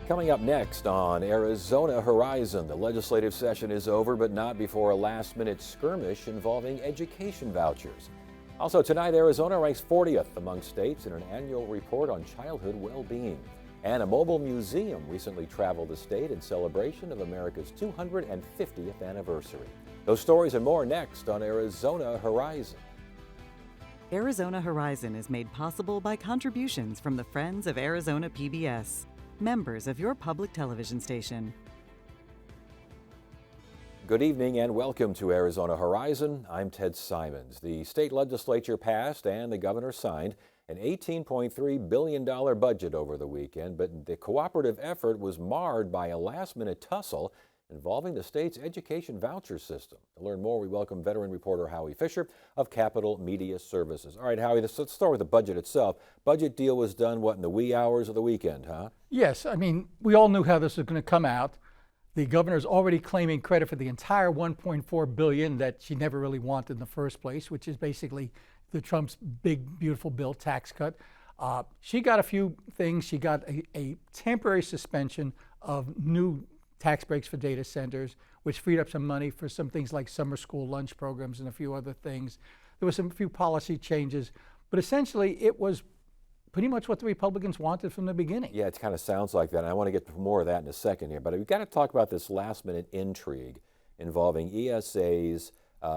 Coming up next on Arizona Horizon, the legislative session is over, but not before a last-minute skirmish involving education vouchers. Also tonight, Arizona ranks 40th among states in an annual report on childhood well-being. And a mobile museum recently traveled the state in celebration of America's 250th anniversary. Those stories and more next on Arizona Horizon. Arizona Horizon is made possible by contributions from the Friends of Arizona PBS, members of your public television station. Good evening and welcome to Arizona Horizon. I'm Ted Simons. The state legislature passed and the governor signed an $18.3 billion budget over the weekend, but the cooperative effort was marred by a last-minute tussle involving the state's education voucher system. To learn more, we welcome veteran reporter Howie Fisher of Capital Media Services. All right, Howie, let's start with the budget itself. Budget deal was done, what, in the wee hours of the weekend, huh? Yes, I mean, we all knew how this was going to come out. The governor's already claiming credit for the entire $1.4 billion that she never really wanted in the first place, which is basically the Trump's big, beautiful bill tax cut. She got a few things. She got a temporary suspension of new tax breaks for data centers, which freed up some money for some things like summer school lunch programs and a few other things. There was a few policy changes, but essentially it was pretty much what the Republicans wanted from the beginning. Yeah, it kind of sounds like that, and I want to get to more of that in a second here, but we've got to talk about this last-minute intrigue involving ESA's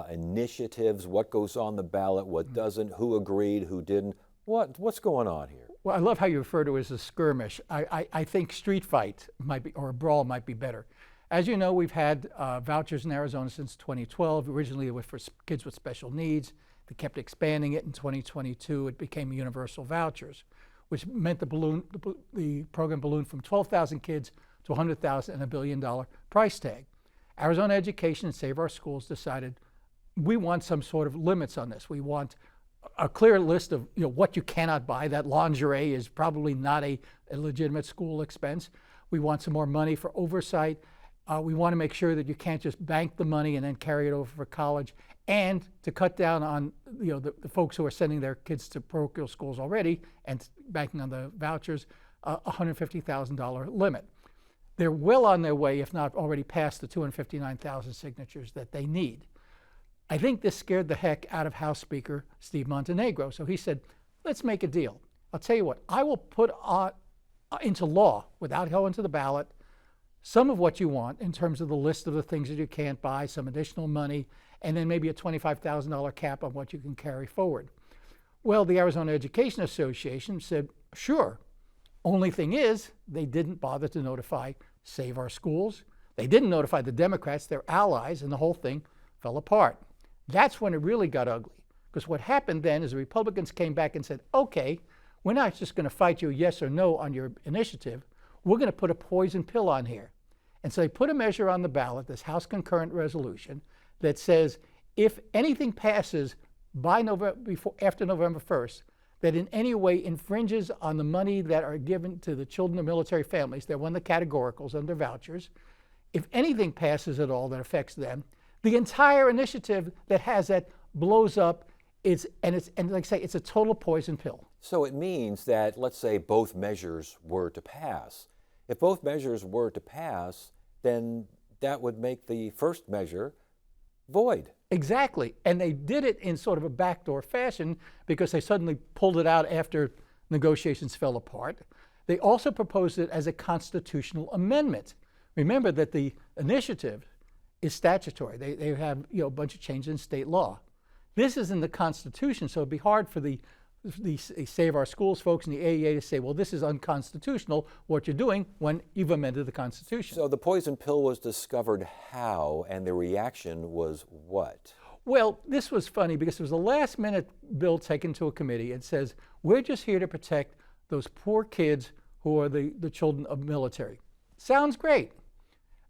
initiatives, what goes on the ballot, what doesn't, who agreed, who didn't. What's going on here? Well, I love how you refer to it as a skirmish. I think street fight might be, or a brawl might be better. As you know, we've had vouchers in Arizona since 2012. Originally, it was for kids with special needs. They kept expanding it. In 2022, it became universal vouchers, which meant the program ballooned from 12,000 kids to 100,000 and $1 billion price tag. Arizona Education and Save Our Schools decided we want some sort of limits on this. We want a clear list of what you cannot buy. That lingerie is probably not a legitimate school expense. We want some more money for oversight. We want to make sure that you can't just bank the money and then carry it over for college, and to cut down on the folks who are sending their kids to parochial schools already and banking on the vouchers, a $150,000 limit. They're well on their way, if not already past the 259,000 signatures that they need. I think this scared the heck out of House Speaker Steve Montenegro. So he said, let's make a deal. I'll tell you what, I will put into law, without going to the ballot, some of what you want in terms of the list of the things that you can't buy, some additional money, and then maybe a $25,000 cap on what you can carry forward. Well, the Arizona Education Association said, sure. Only thing is, they didn't bother to notify Save Our Schools. They didn't notify the Democrats, their allies, and the whole thing fell apart. That's when it really got ugly, because what happened then is the Republicans came back and said, okay, we're not just going to fight you yes or no on your initiative. We're going to put a poison pill on here. And so they put a measure on the ballot, this House concurrent resolution, that says if anything passes by after November 1st, that in any way infringes on the money that are given to the children of military families, they're one of the categoricals under vouchers, if anything passes at all that affects them, the entire initiative that has that blows up, and like I say, it's a total poison pill. So it means that, let's say, both measures were to pass. If both measures were to pass, then that would make the first measure void. Exactly. And they did it in sort of a backdoor fashion because they suddenly pulled it out after negotiations fell apart. They also proposed it as a constitutional amendment. Remember that the initiative is statutory. They have a bunch of changes in state law. This is in the Constitution, so it'd be hard for the Save Our Schools folks and the AEA to say, well, this is unconstitutional, what you're doing, when you've amended the Constitution. So the poison pill was discovered how, and the reaction was what? Well, this was funny because it was a last-minute bill taken to a committee. It says, we're just here to protect those poor kids who are the children of military. Sounds great.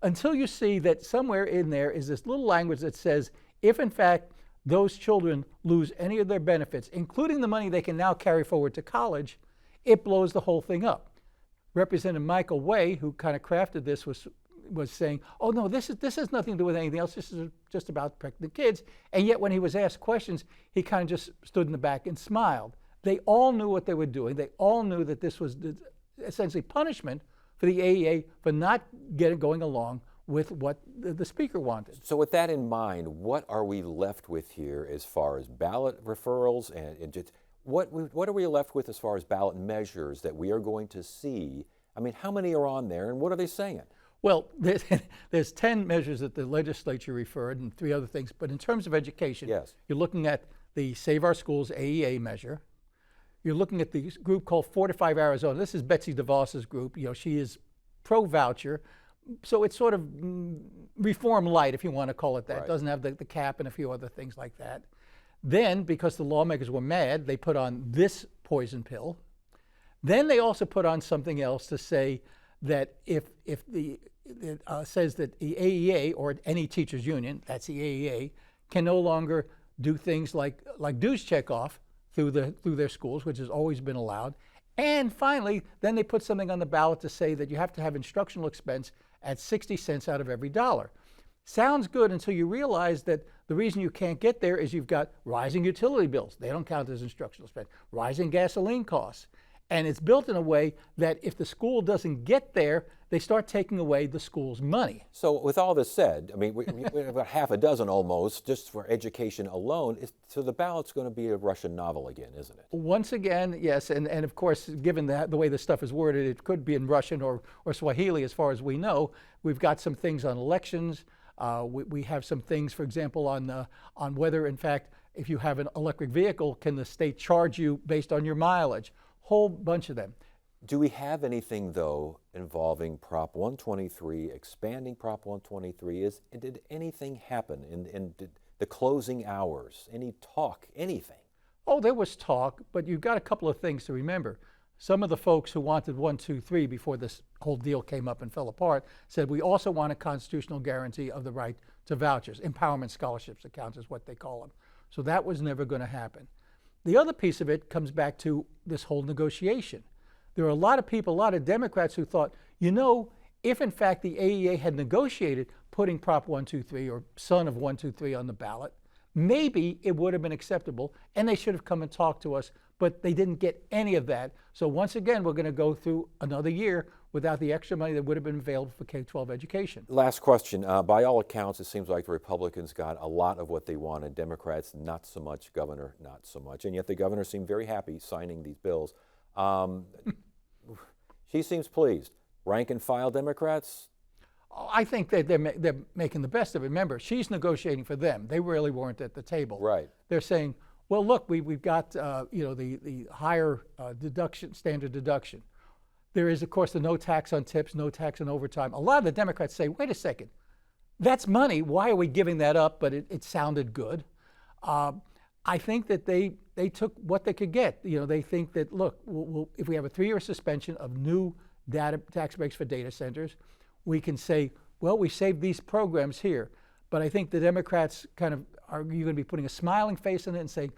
Until you see that somewhere in there is this little language that says, if in fact those children lose any of their benefits, including the money they can now carry forward to college, it blows the whole thing up. Representative Michael Way, who kind of crafted this, was saying, oh no, this has nothing to do with anything else. This is just about protecting the kids. And yet when he was asked questions, he kind of just stood in the back and smiled. They all knew what they were doing. They all knew that this was essentially punishment for the AEA for not going along with what the speaker wanted. So with that in mind, what are we left with here as far as ballot referrals and just what are we left with as far as ballot measures that we are going to see? I mean, how many are on there and what are they saying? Well, there's 10 measures that the legislature referred and 3 other things. But in terms of education, yes, you're looking at the Save Our Schools AEA measure. You're looking at the group called Fortify Arizona. This is Betsy DeVos's group. She is pro-voucher. So it's sort of reform light, if you want to call it that. Right. It doesn't have the cap and a few other things like that. Then, because the lawmakers were mad, they put on this poison pill. Then they also put on something else to say that if it says that the AEA or any teachers union, that's the AEA, can no longer do things like dues checkoff through their schools, which has always been allowed. And finally, then they put something on the ballot to say that you have to have instructional expense at 60 cents out of every dollar. Sounds good until you realize that the reason you can't get there is you've got rising utility bills. They don't count as instructional expense. Rising gasoline costs. And it's built in a way that if the school doesn't get there, they start taking away the school's money. So with all this said, I mean, we have about half a dozen almost just for education alone. So the ballot's going to be a Russian novel again, isn't it? Once again, yes, and of course, given the way the stuff is worded, it could be in Russian or Swahili as far as we know. We've got some things on elections. We have some things, for example, on whether, in fact, if you have an electric vehicle, can the state charge you based on your mileage? Whole bunch of them. Do we have anything, though, involving Prop 123, expanding Prop 123? Did anything happen in the closing hours? Any talk, anything? Oh, there was talk, but you've got a couple of things to remember. Some of the folks who wanted 123 before this whole deal came up and fell apart said we also want a constitutional guarantee of the right to vouchers. Empowerment scholarships accounts is what they call them. So that was never going to happen. The other piece of it comes back to this whole negotiation. There are a lot of people, a lot of Democrats who thought, if in fact the AEA had negotiated putting Prop 123 or son of 123 on the ballot, maybe it would have been acceptable and they should have come and talked to us, but they didn't get any of that. So once again, we're going to go through another year without the extra money that would have been available for K-12 education. Last question. By all accounts, it seems like the Republicans got a lot of what they wanted. Democrats, not so much. Governor, not so much. And yet the governor seemed very happy signing these bills. She seems pleased. Rank and file Democrats? I think that they're making the best of it. Remember, she's negotiating for them. They really weren't at the table. Right. They're saying, well, look, we've got the higher standard deduction. There is, of course, the no tax on tips, no tax on overtime. A lot of the Democrats say, wait a second, that's money. Why are we giving that up? But it sounded good. I think that they took what they could get. They think that, look, if we have a 3-year suspension of new data tax breaks for data centers, we can say, well, we saved these programs here. But I think the Democrats are you're going to be putting a smiling face on it and saying,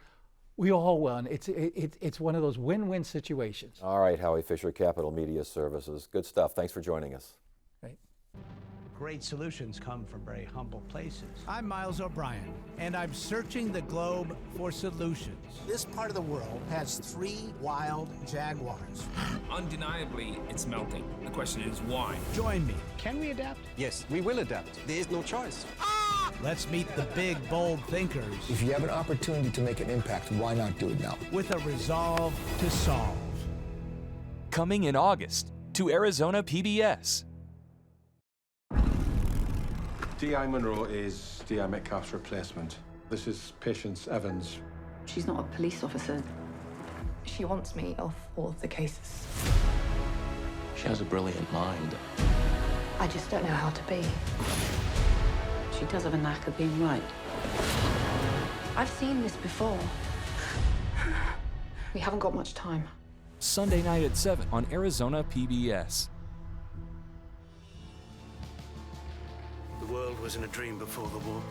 we all won. It's one of those win-win situations. All right, Howie Fisher, Capital Media Services. Good stuff. Thanks for joining us. Right. Great solutions come from very humble places. I'm Miles O'Brien, and I'm searching the globe for solutions. This part of the world has 3 wild jaguars. Undeniably, it's melting. The question is why? Join me. Can we adapt? Yes, we will adapt. There is no choice. Let's meet the big, bold thinkers If you have an opportunity to make an impact, why not do it now? with a resolve to solve. Coming in August to Arizona PBS. D.I. Monroe is D.I. Metcalf's replacement. This is Patience Evans. She's not a police officer. She wants me off all of the cases. She has a brilliant mind. I just don't know how to be. She does have a knack of being right. I've seen this before. We haven't got much time. Sunday night at 7 on Arizona PBS. The world was in a dream before the war,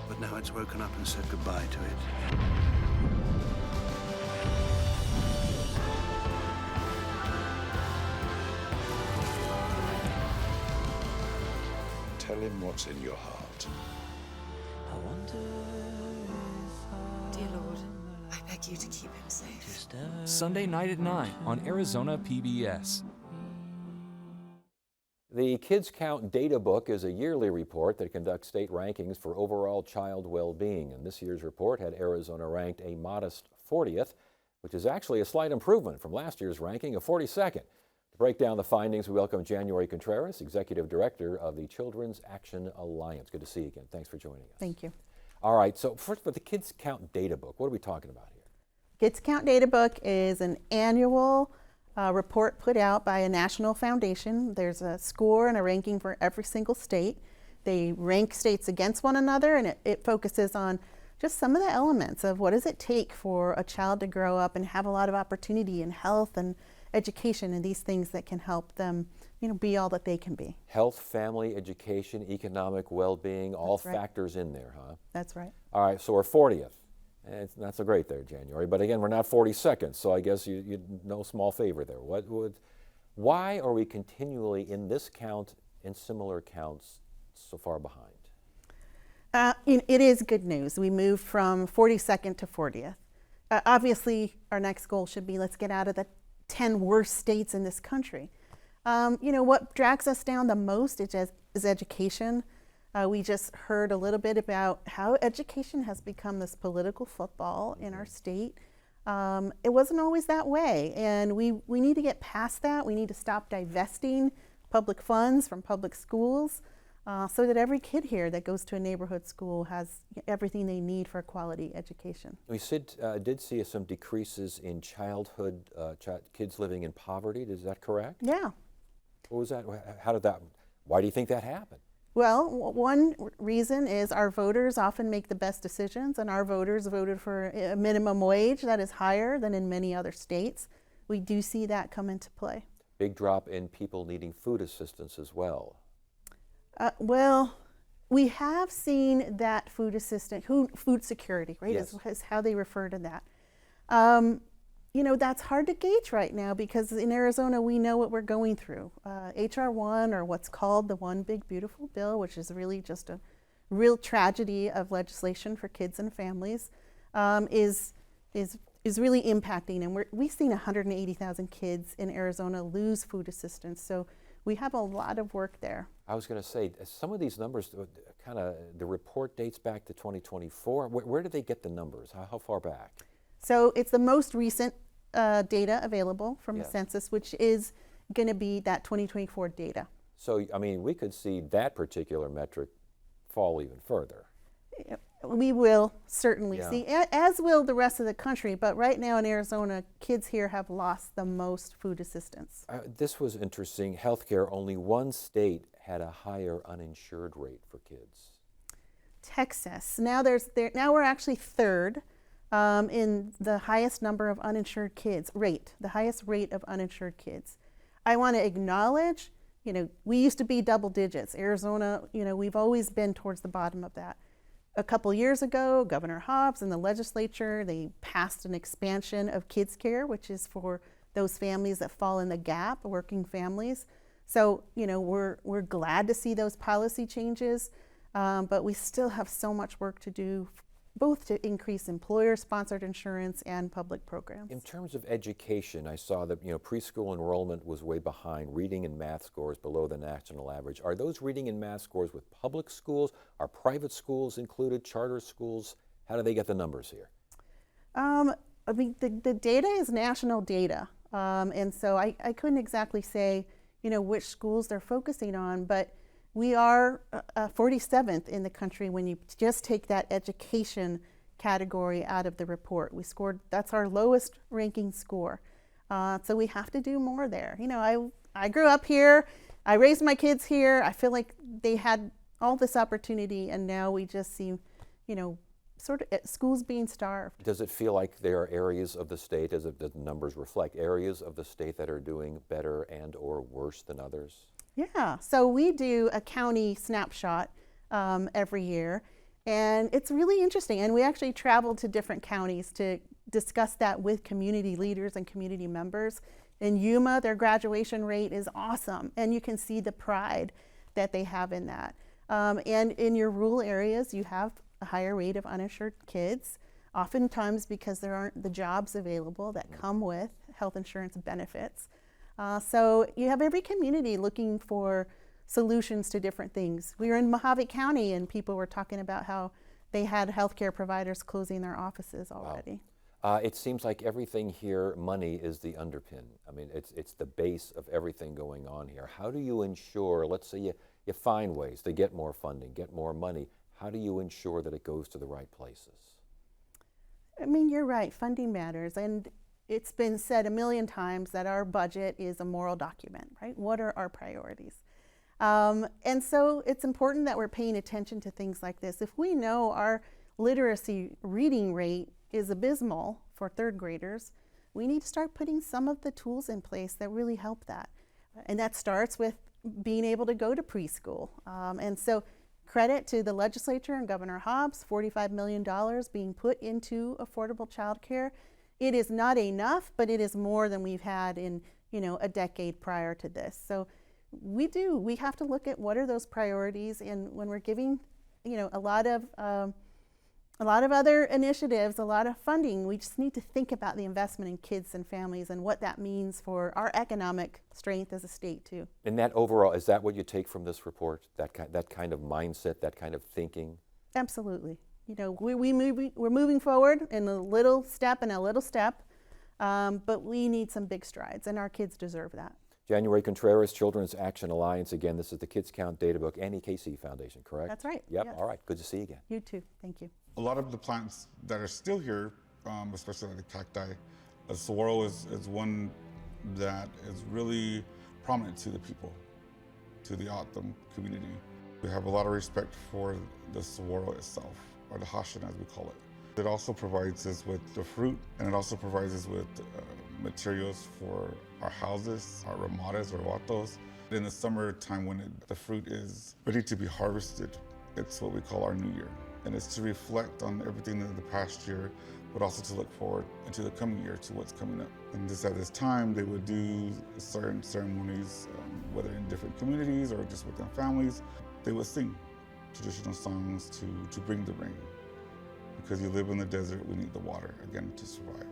but now it's woken up and said goodbye to it. Tell him what's in your heart. Dear Lord, I beg you to keep him safe. Sunday night at 9 on Arizona PBS. The Kids Count Data Book is a yearly report that conducts state rankings for overall child well-being. And this year's report had Arizona ranked a modest 40th, which is actually a slight improvement from last year's ranking of 42nd. To break down the findings, we welcome January Contreras, Executive Director of the Children's Action Alliance. Good to see you again. Thanks for joining us. Thank you. All right, so first for the Kids Count Data Book, what are we talking about here? Kids Count Data Book is an annual report put out by a national foundation. There's a score and a ranking for every single state. They rank states against one another, and it focuses on just some of the elements of what does it take for a child to grow up and have a lot of opportunity in health and education and these things that can help them, be all that they can be. Health, family, education, economic well-being, all right. factors in there, huh? That's right. All right, so we're 40th. It's not so great there, January. But again, we're not 42nd, so I guess you no small favor there. Why are we continually in this count and similar counts so far behind? It is good news. We moved from 42nd to 40th. Obviously, our next goal should be let's get out of the 10 worst states in this country. What drags us down the most is education. We just heard a little bit about how education has become this political football in our state. It wasn't always that way, and we need to get past that. We need to stop divesting public funds from public schools so that every kid here that goes to a neighborhood school has everything they need for a quality education. We did see some decreases in childhood, kids living in poverty. Is that correct? Yeah. What was that? Why do you think that happened? Well, one reason is our voters often make the best decisions, and our voters voted for a minimum wage that is higher than in many other states. We do see that come into play. Big drop in people needing food assistance as well. Well, we have seen that food security, right, yes. is how they refer to that. That's hard to gauge right now because in Arizona, we know what we're going through. H.R. 1, or what's called the One Big Beautiful Bill, which is really just a real tragedy of legislation for kids and families, is really impacting. And we've seen 180,000 kids in Arizona lose food assistance. So we have a lot of work there. I was going to say, some of these numbers, the report dates back to 2024. Where did they get the numbers? How far back? So it's the most recent data available from yes. the census, which is going to be that 2024 data. So, we could see that particular metric fall even further. We will certainly see, as will the rest of the country, but right now in Arizona, kids here have lost the most food assistance. This was interesting. Healthcare, only one state had a higher uninsured rate for kids. Texas. Now we're actually third in the highest number of uninsured kids, the highest rate of uninsured kids. I want to acknowledge, we used to be double digits. Arizona, we've always been towards the bottom of that. A couple years ago, Governor Hobbs and the legislature, they passed an expansion of kids care, which is for those families that fall in the gap, working families. So, we're glad to see those policy changes, but we still have so much work to do, both to increase employer-sponsored insurance and public programs. In terms of education, I saw that preschool enrollment was way behind, reading and math scores below the national average. Are those reading and math scores with public schools? Are private schools included, charter schools? How do they get the numbers here? The data is national data, and so I couldn't exactly say which schools they're focusing on, but we are 47th in the country when you just take that education category out of the report. That's our lowest ranking score. So we have to do more there. I grew up here, I raised my kids here, I feel like they had all this opportunity, and now we just see, sort of schools being starved. Does it feel like there are areas of the state, as the numbers reflect, areas of the state that are doing better and or worse than others? Yeah, so we do a county snapshot every year, and it's really interesting. And we actually travel to different counties to discuss that with community leaders and community members. In Yuma, their graduation rate is awesome, and you can see the pride that they have in that. And in your rural areas, you have a higher rate of uninsured kids, oftentimes because there aren't the jobs available that come with health insurance benefits. So you have every community looking for solutions to different things. We were in Mojave County and people were talking about how they had healthcare providers closing their offices already. Wow. It seems like everything here, money is the underpin. I mean, it's the base of everything going on here. How do you ensure, let's say you find ways to get more funding, get more money, how do you ensure that it goes to the right places? I mean, you're right, funding matters. And it's been said a million times that our budget is a moral document, right? What are our priorities? And so it's important that we're paying attention to things like this. If we know our literacy reading rate is abysmal for third graders, we need to start putting some of the tools in place that really help that. And that starts with being able to go to preschool. And so credit to the legislature and Governor Hobbs, $45 million being put into affordable childcare. It is not enough, but it is more than we've had in, a decade prior to this. So we have to look at what are those priorities, and when we're giving, a lot of other initiatives, a lot of funding, we just need to think about the investment in kids and families and what that means for our economic strength as a state too. And that overall, is that what you take from this report? That kind of mindset, that kind of thinking? Absolutely. We're moving forward in a little step, but we need some big strides, and our kids deserve that. January Contreras, Children's Action Alliance. Again, this is the Kids Count Data Book, NEKC Foundation, correct? That's right. Yep. Yes. All right. Good to see you again. You too. Thank you. A lot of the plants that are still here, especially like the cacti, saguaro is one that is really prominent to the people, to the O'odham community. We have a lot of respect for the saguaro itself, or the hashan as we call it. It also provides us with the fruit, and it also provides us with materials for our houses, our ramadas or watos. In the summertime when the fruit is ready to be harvested, it's what we call our new year. And it's to reflect on everything of the past year, but also to look forward into the coming year, to what's coming up. And just at this time, they would do certain ceremonies, whether in different communities or just within families. They would sing traditional songs to bring the rain. Because you live in the desert, we need the water, again, to survive.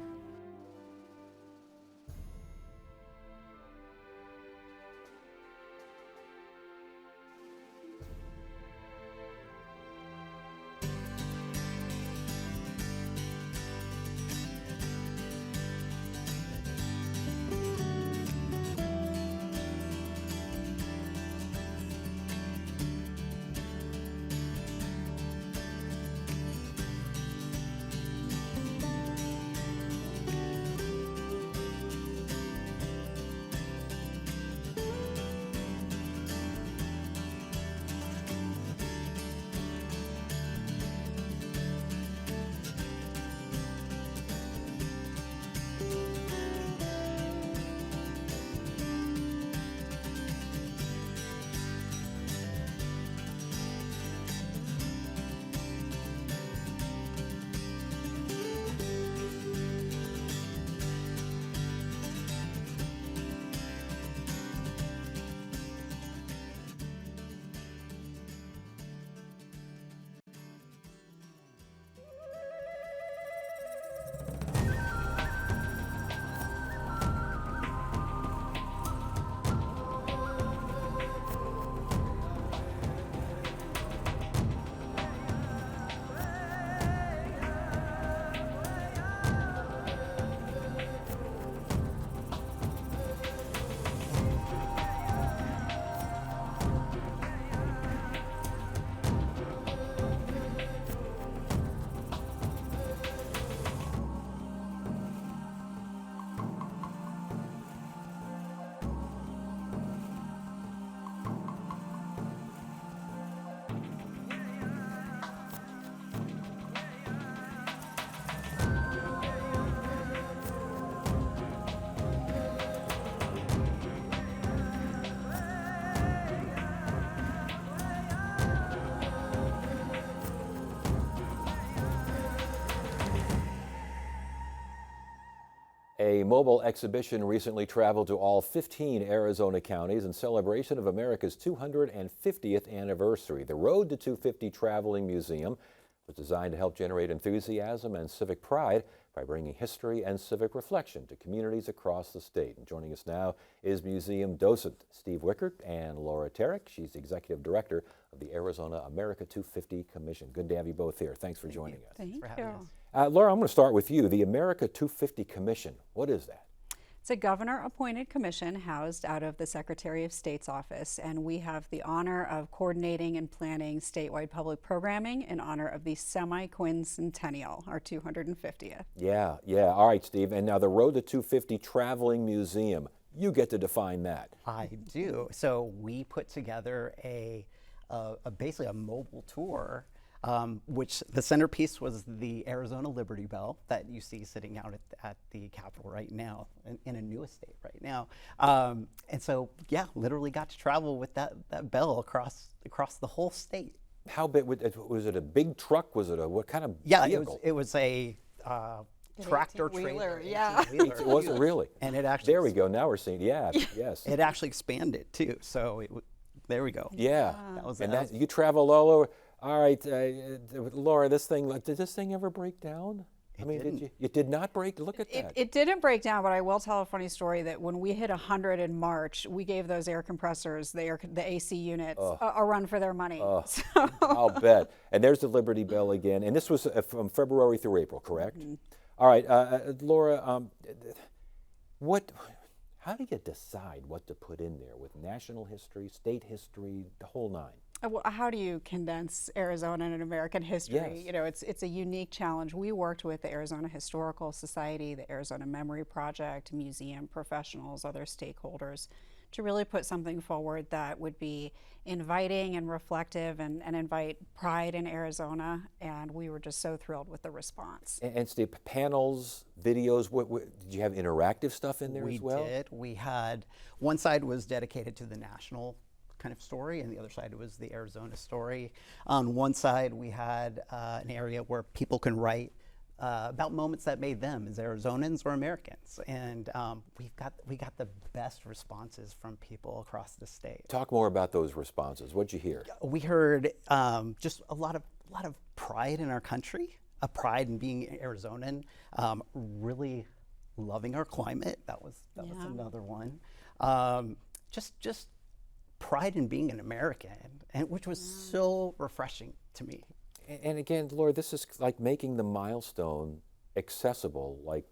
A mobile exhibition recently traveled to all 15 Arizona counties in celebration of America's 250th anniversary. The Road to 250 Traveling Museum was designed to help generate enthusiasm and civic pride by bringing history and civic reflection to communities across the state. And joining us now is museum docent Steve Wickert and Laura Tarek. She's the executive director of the Arizona America 250 Commission. Good to have you both here. Thanks for joining us. Thank you. Laura, I'm going to start with you. The America 250 Commission, what is that? It's a governor-appointed commission housed out of the Secretary of State's office, and we have the honor of coordinating and planning statewide public programming in honor of the semi-quincentennial, our 250th. Yeah. All right, Steve. And now the Road to 250 Traveling Museum. You get to define that. I do. So we put together basically a mobile tour, which the centerpiece was the Arizona Liberty Bell that you see sitting out at the Capitol right now, in a new estate right now. And so, yeah, literally got to travel with that bell across the whole state. How big was it? A big truck? Was it what kind of vehicle? It was a tractor trailer. Yeah. Was it really? And it actually. There we go. Now we're seeing. Yeah. Yes. It actually expanded too. So there we go. Yeah. You traveled all over. All right, Laura, did this thing ever break down? It did not break? Look at that. It didn't break down, but I will tell a funny story that when we hit 100 in March, we gave those air compressors, the AC units, a run for their money. I'll bet. And there's the Liberty Bell again. And this was from February through April, correct? Mm-hmm. All right, Laura, how do you decide what to put in there with national history, state history, the whole nine? Well, how do you condense Arizona and American history? Yes. You know, it's a unique challenge. We worked with the Arizona Historical Society, the Arizona Memory Project, museum professionals, other stakeholders, to really put something forward that would be inviting and reflective and invite pride in Arizona. And we were just so thrilled with the response. And Steve, panels, videos, did you have interactive stuff in there as well? We did. We had, one side was dedicated to the national kind of story, and the other side was the Arizona story. On one side, we had an area where people can write about moments that made them as Arizonans or Americans, and we got the best responses from people across the state. Talk more about those responses. What'd you hear? We heard just a lot of pride in our country, a pride in being Arizonan, really loving our climate. That was another one. Just pride in being an American, and which was so refreshing to me. And again, Laura, this is like making the milestone accessible, like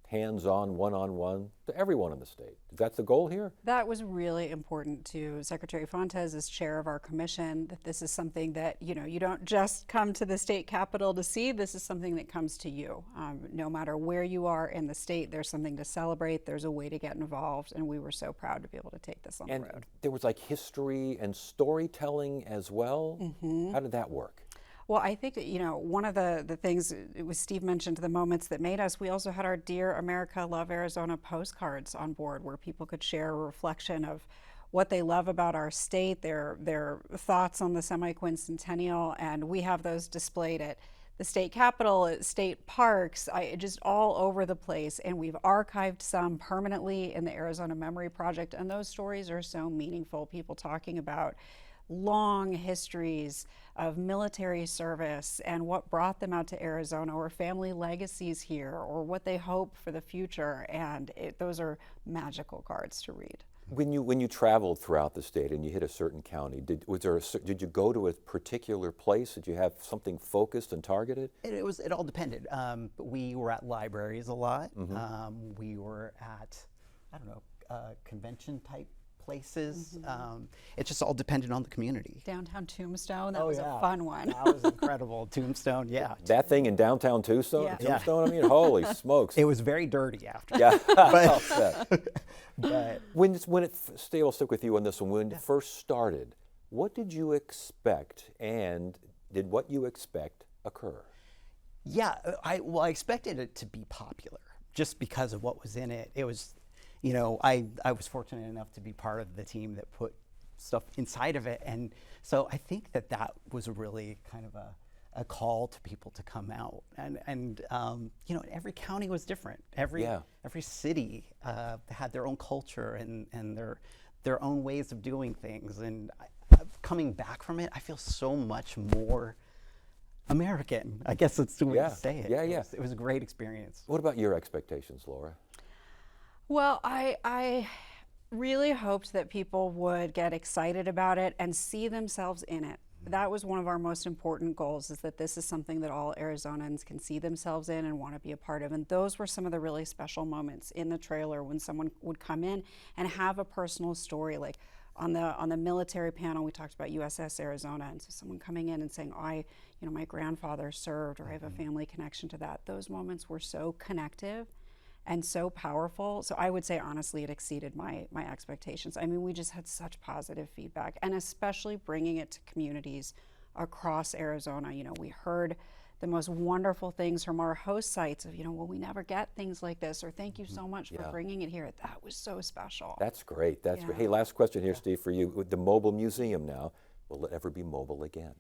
hands-on, one-on-one to everyone in the state. That's the goal here? That was really important to Secretary Fontes as chair of our commission, that this is something that, you don't just come to the state capitol to see, this is something that comes to you. No matter where you are in the state, there's something to celebrate, there's a way to get involved, and we were so proud to be able to take this on the road. There was like history and storytelling as well. Mm-hmm. How did that work? Well, I think, one of the things, it was Steve mentioned, the moments that made us, we also had our Dear America, Love Arizona postcards on board where people could share a reflection of what they love about our state, their thoughts on the semi-quincentennial, and we have those displayed at the state capitol, at state parks, just all over the place, and we've archived some permanently in the Arizona Memory Project, and those stories are so meaningful, people talking about long histories of military service and what brought them out to Arizona, or family legacies here, or what they hope for the future, and those are magical cards to read. When you traveled throughout the state and you hit a certain county, did you go to a particular place? Did you have something focused and targeted? It all depended. We were at libraries a lot. Mm-hmm. We were at convention type places. It just all depended on the community. Downtown Tombstone, that was a fun one. That was incredible. Tombstone, yeah. That thing in downtown Tombstone? Yeah. Tombstone, I mean, holy smokes. It was very dirty after. Yeah. But when it, Steve, I'll stick with you on this one. When it first started, what did you expect, and did what you expect occur? Yeah, I expected it to be popular just because of what was in it. It was, I was fortunate enough to be part of the team that put stuff inside of it, and so I think that was really kind of a call to people to come out, and every county was different. Every city had their own culture and their own ways of doing things, and coming back from it, I feel so much more American. I guess that's the way Yeah. to say it. Yeah, It yeah. was- It was a great experience. What about your expectations, Laura? Well, I really hoped that people would get excited about it and see themselves in it. That was one of our most important goals, is that this is something that all Arizonans can see themselves in and want to be a part of. And those were some of the really special moments in the trailer, when someone would come in and have a personal story. Like on the military panel, we talked about USS Arizona, and so someone coming in and saying, my grandfather served, or I have a family connection to that. Those moments were so connective and so powerful. So I would say, honestly, it exceeded my expectations. I mean, we just had such positive feedback, and especially bringing it to communities across Arizona. We heard the most wonderful things from our host sites of, we never get things like this, or thank you so much for bringing it here. That was so special. That's great. That's great. Hey, last question here, Steve, for you. With the mobile museum now, will it ever be mobile again?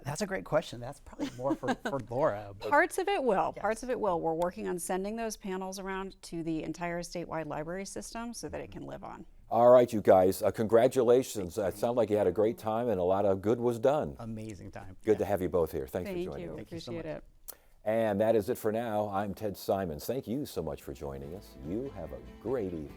That's a great question. That's probably more for Laura. Parts of it will. Yes. Parts of it will. We're working on sending those panels around to the entire statewide library system so that it can live on. All right, you guys, congratulations. It sounded like you had a great time and a lot of good was done. Amazing time. Good to have you both here. Thanks for Thank joining you. me. Appreciate it. And that is it for now. I'm Ted Simons. Thank you so much for joining us. You have a great evening.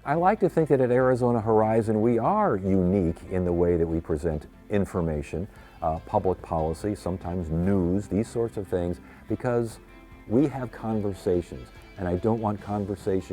I like to think that at Arizona Horizon we are unique in the way that we present information, public policy, sometimes news, these sorts of things, because we have conversations, and I don't want conversations